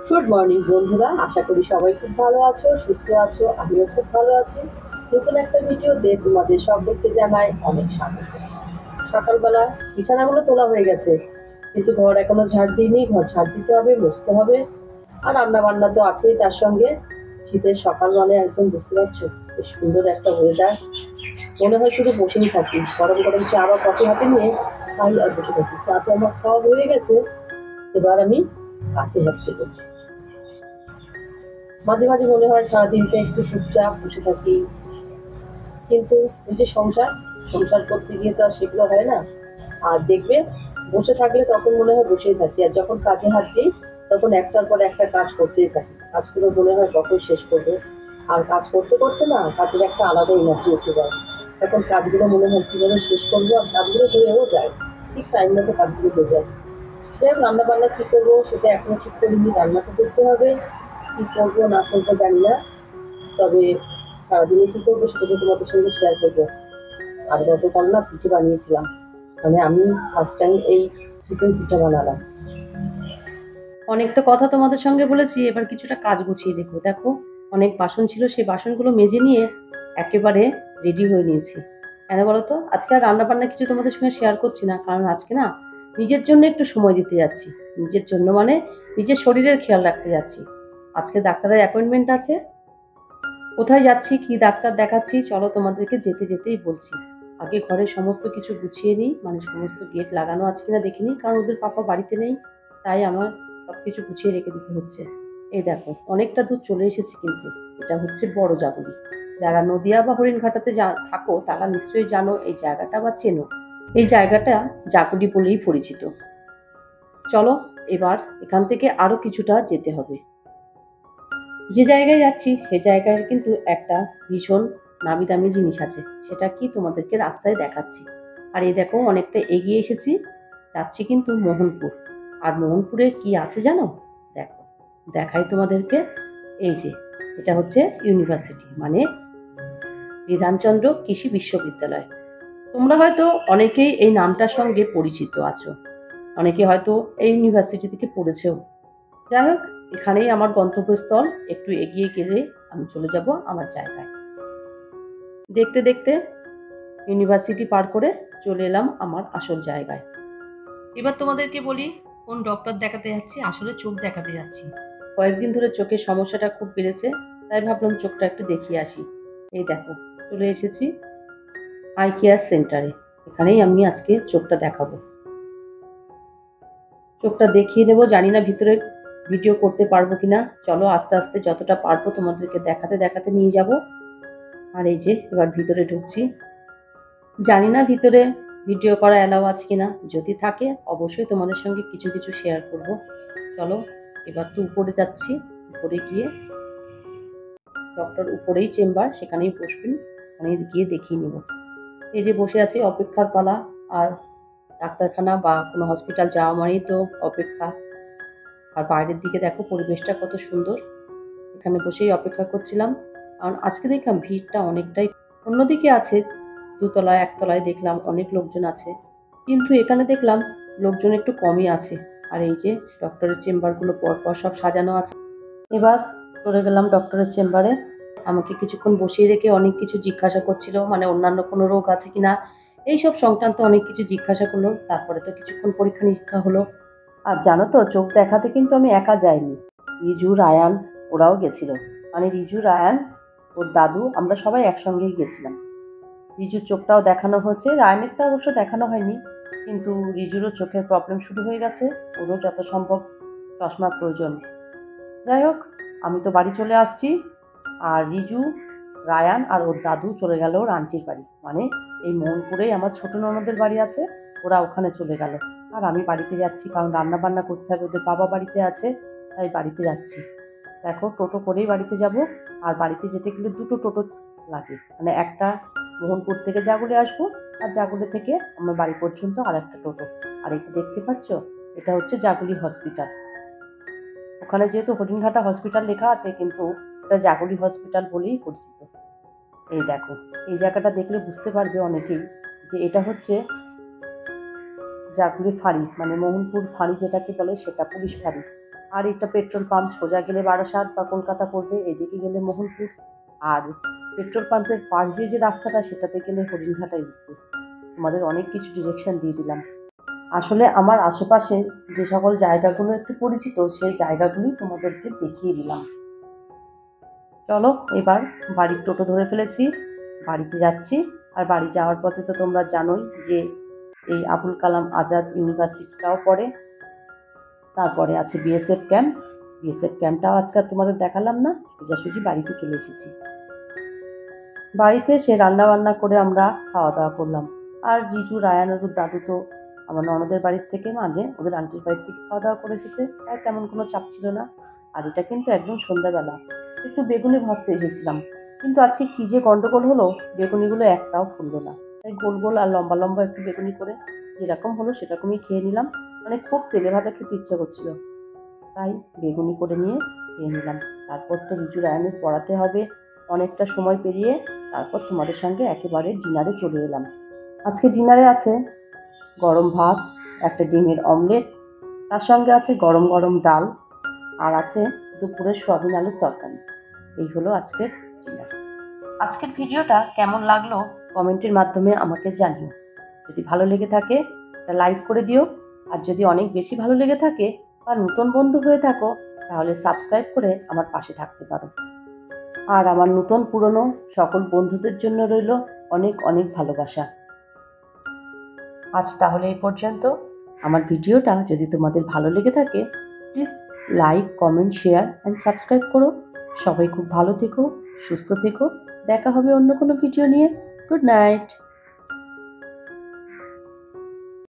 Good morning বন্ধুরা, আশা করি সবাই খুব ভালো আছো, সুস্থ আছো। আমিও খুব ভালো আছি। নতুন একটা ভিডিওতে তোমাদের সকলকে জানাই অনেক স্বাগত। সকালবেলা বিছানাগুলো তোলা হয়ে গেছে, কিন্তু ঘর এখনো ঝাড় দিইনি। ঘর ঝাড় দিতে হবে, মুছতে হবে, আর রান্না বান্না তো আছেই তার সঙ্গে। শীতের সকাল মানে একদম বুঝতে পারছো, বেশ সুন্দর একটা ওয়েদার। মনে হয় শুধু বসেই থাকি, গরম গরম চা বা কফি হাতে নিয়ে খাই আর বসে থাকি। চা তো আমার খাওয়া হয়ে গেছে, এবার আমি কাছে হাত দেবো। মাঝে মাঝে মনে হয় সারাদিনটা একটু চুপচাপ বসে থাকি, কিন্তু ওই যে সংসার সংসার করতে গিয়ে তো আর সেগুলো হয় না। আর দেখবে, বসে থাকলে তখন মনে হয় বসেই থাকি, আর যখন কাজে হাত দিই তখন একটার পর একটা কাজ করতেই থাকি। কাজগুলো মনে হয় কখন শেষ করবো। আর কাজ করতে করতে না কাজের একটা আলাদা এনার্জি এসে যায়। তখন কাজগুলো মনে হয় কীভাবে শেষ করবো, আর কাজগুলো হয়েও যায়, ঠিক টাইম মতো কাজগুলো হয়ে যায়। যাই হোক, রান্না বান্না কী করবো সেটা এখনো ঠিক করিনি। রান্না তো করতে হবে, কী করবো না করবো জানি না। তবে সারাদিনে কী করবো সেটা তো তোমাদের সঙ্গে শেয়ার করবো। আর গতকাল না পিঠে বানিয়েছিলাম, মানে আমি ফার্স্ট টাইম এই চিকেন পিঠা বানালাম। অনেক তো কথা তোমাদের সঙ্গে বলেছি, এবার কিছুটা কাজ গুছিয়ে দেখো। দেখো, অনেক বাসন ছিল, সেই বাসনগুলো মেজে নিয়ে একেবারে রেডি হয়ে নিয়েছি। কেন বলো তো, আজকে আর রান্না বান্না কিছু তোমাদের সঙ্গে শেয়ার করছি না, কারণ আজকে না নিজের জন্য একটু সময় দিতে যাচ্ছি। নিজের জন্য মানে নিজের শরীরের খেয়াল রাখতে যাচ্ছি। আজকে ডাক্তারের অ্যাপয়েন্টমেন্ট আছে। কোথায় যাচ্ছি, কি ডাক্তার দেখাচ্ছি, চলো তোমাদেরকে যেতে যেতেই বলছি। আগে ঘরের সমস্ত কিছু গুছিয়ে নিই, মানে সমস্ত গেট লাগানো আছে কিনা দেখে নিই, কারণ ওদের পাপা বাড়িতে নেই, তাই আমার সবকিছু গুছিয়ে রেখে দিতে হচ্ছে। এই দেখো, অনেকটা দূর চলে এসেছি, কিন্তু এটা হচ্ছে বড় জাগুলি। যারা নদিয়া বা হরিণঘাটাতে থাকো তারা নিশ্চয়ই জানো এই জায়গাটা বা চেনো। এই জায়গাটা জাগুলি বলেই পরিচিত। চলো, এবার এখান থেকে আরো কিছুটা যেতে হবে। যে জায়গায় যাচ্ছি সে জায়গায় কিন্তু একটা ভীষণ নামি দামি জিনিস আছে, সেটা কি তোমাদেরকে রাস্তায় দেখাচ্ছি। আর এই দেখো, অনেকটা এগিয়ে এসেছি, যাচ্ছি কিন্তু মোহনপুর। আর মোহনপুরে কি আছে জানো? দেখো, দেখাই তোমাদেরকে। এই যে, এটা হচ্ছে ইউনিভার্সিটি, মানে বিধানচন্দ্র কৃষি বিশ্ববিদ্যালয়। তোমরা হয়তো অনেকেই এই নামটার সঙ্গে পরিচিত আছো, অনেকে হয়তো এই ইউনিভার্সিটি থেকে পড়েছেও। যাই হোক, এখানেই আমার গন্তব্যস্থল। একটু এগিয়ে গেলে আমি চলে যাব আমার জায়গায়। দেখতে দেখতে ইউনিভার্সিটি পার করে চলে এলাম আমার আসল জায়গায়। এবার তোমাদেরকে বলি, কোন ডক্টর দেখাতে যাচ্ছি। আসলে চোখ দেখাতে যাচ্ছি। কয়েকদিন ধরে চোখের সমস্যাটা খুব বেড়েছে, তাই ভাবলাম চোখটা একটু দেখিয়ে আসি। এই দেখো, চলে এসেছি আই কেয়ার সেন্টারে। এখানেই আমি আজকে চোখটা দেখাবো। চোখটা দেখিয়ে নেবো, জানি না ভিতরে ভিডিও করতে পারবো কিনা। চলো, আস্তে আস্তে যতটা পারবো তোমাদেরকে দেখাতে দেখাতে নিয়ে যাব। আর এই যে, এবার ভিতরে ঢুকছি। জানি না ভিতরে ভিডিও করা অ্যালাউ আছে কিনা, যদি থাকে অবশ্যই তোমাদের সঙ্গে কিছু কিছু শেয়ার করব। চলো, এবার তো উপরে যাচ্ছি। উপরে গিয়ে ডক্টর উপরেই চেম্বার, সেখানেই বসবেন, ওখানে গিয়ে দেখিয়ে নেব। এই যে বসে আছি, অপেক্ষার পালা। আর ডাক্তারখানা বা কোনো হসপিটাল যাওয়া মানেই তো অপেক্ষা। আর বাইরের দিকে দেখো পরিবেশটা কত সুন্দর। এখানে বসেই অপেক্ষা করছিলাম, কারণ আজকে দেখলাম ভিড়টা অনেকটাই। অন্যদিকে আছে দোতলায়, একতলায় দেখলাম অনেক লোকজন আছে, কিন্তু এখানে দেখলাম লোকজন একটু কমই আছে। আর এই যে ডক্টরের চেম্বারগুলো পরপর সব সাজানো আছে। এবার চলে গেলাম ডক্টরের চেম্বারে। আমাকে কিছুক্ষণ বসিয়ে রেখে অনেক কিছু জিজ্ঞাসা করছিল, মানে অন্যান্য কোনো রোগ আছে কিনা, এইসব সংক্রান্ত অনেক কিছু জিজ্ঞাসা করলো। তারপরে তো কিছুক্ষণ পরীক্ষা নিরীক্ষা হলো। আর জানো তো, চোখ দেখাতে কিন্তু আমি একা যাইনি, রিজু, রায়ান ওরাও গেছিল। মানে রিজু, রায়ান, ওর দাদু, আমরা সবাই একসঙ্গেই গেছিলাম। রিজুর চোখটাও দেখানো হয়েছে, রায়ানেরটা অবশ্য দেখানো হয়নি, কিন্তু রিজুরও চোখের প্রবলেম শুরু হয়ে গেছে, ওরও যত সম্ভব চশমার প্রয়োজন। যাই হোক, আমি তো বাড়ি চলে আসছি। আর রিজু, রায়ান আর ওর দাদু চলে গেল ওর আন্টির বাড়ি, মানে এই মোহনপুরেই আমার ছোট ননদের বাড়ি আছে, ওরা ওখানে চলে গেল। আর আমি বাড়িতে যাচ্ছি, কারণ রান্না বান্না করতে হবে, ওদের বাবা বাড়িতে আছে, তাই বাড়িতে যাচ্ছি। দেখো, টোটো করেই বাড়িতে যাব। আর বাড়িতে যেতে গেলে দুটো টোটো লাগে, মানে একটা মোহনপুর থেকে জাগুলে আসবো, আর জাগুলে থেকে আমার বাড়ি পর্যন্ত আর একটা টোটো। আর এটা দেখতে পাচ্ছ, এটা হচ্ছে জাগুলি হসপিটাল। ওখানে যেহেতু হরিণঘাটা হসপিটাল লেখা আছে, কিন্তু এটা জাগুলি হসপিটাল বলেই পরিচিত। এই দেখো, এই জায়গাটা দেখলে বুঝতে পারবে অনেকেই যে এটা হচ্ছে জাগুলি ফাঁড়ি, মানে মোহনপুর ফাঁড়ি যেটাকে বলে সেটা, পুলিশ ফাঁড়ি। আর এটা পেট্রোল পাম্প, সোজা গেলে বারাসাত বা কলকাতা পড়বে, এদিকে গেলে মোহনপুর। আর পেট্রোল পাম্পের পাশ দিয়ে যে রাস্তাটা, সেটাতে গেলে হরিণঘাটায় উঠবে। তোমাদের অনেক কিছু ডিরেকশন দিয়ে দিলাম। আসলে আমার আশেপাশে যে সকল জায়গাগুলো একটু পরিচিত, সেই জায়গাগুলি তোমাদেরকে দেখিয়ে দিলাম। চলো এবার বাড়ির টোটো ধরে ফেলেছি, বাড়িতে যাচ্ছি। আর বাড়ি যাওয়ার পথে তো তোমরা জানোই যে এই আবুল কালাম আজাদ ইউনিভার্সিটিটাও পড়ে, তারপরে আছে বিএসএফ ক্যাম্প। বিএসএফ ক্যাম্পটাও আজকে আর তোমাদের দেখালাম না, সোজাসুজি বাড়িতে চলে এসেছি। বাড়িতে এসে রান্না বান্না করে আমরা খাওয়া দাওয়া করলাম। আর জিজু, রায়ান আর ওর দাদু তো আমার ননদের বাড়ির থেকে, মানে ওদের আন্টির বাড়ির থেকে খাওয়া দাওয়া করে এসেছে, তাই তেমন কোনো চাপ ছিল না। আর এটা কিন্তু একদম সন্ধ্যাবেলা। একটু বেগুনি ভাজতে এসেছিলাম, কিন্তু আজকে কি যে গন্ডগোল হলো, বেগুনিগুলো একটাও ফুললো না। তাই গোল গোল আর লম্বা লম্বা একটু বেগুনি করে যেরকম হলো সেরকমই খেয়ে নিলাম। মানে খুব তেলে ভাজা খেতে ইচ্ছে করছিল, তাই বেগুনি করে নিয়ে খেয়ে নিলাম। তারপর তো রিজু, রায়ানের পড়াতে হবে, অনেকটা সময় পেরিয়ে তারপর তোমাদের সঙ্গে একেবারে ডিনারে চলে এলাম। আজকে ডিনারে আছে গরম ভাত, একটা ডিমের অমলেট, তার সঙ্গে আছে গরম গরম ডাল, আর আছে দুপুরের সয়াবিন আলুর তরকারি। এই হলো আজকের ডিনার। আজকের ভিডিওটা কেমন লাগলো কমেন্টের মাধ্যমে আমাকে জানিও। যদি ভালো লেগে থাকে একটা লাইক করে দিও, আর যদি অনেক বেশি ভালো লেগে থাকে বা নতুন বন্ধু হয়ে থাকো, তাহলে সাবস্ক্রাইব করে আমার পাশে থাকতে পারো। আর আমার নতুন পুরনো সকল বন্ধুদের জন্য রইল অনেক অনেক ভালোবাসা। আজ তাহলে এই পর্যন্ত। আমার ভিডিওটা যদি তোমাদের ভালো লেগে থাকে, please like, comment, share and subscribe করো। সবাই খুব ভালো থেকো, সুস্থ থেকো। দেখা হবে অন্য কোনো ভিডিও নিয়ে। Good night.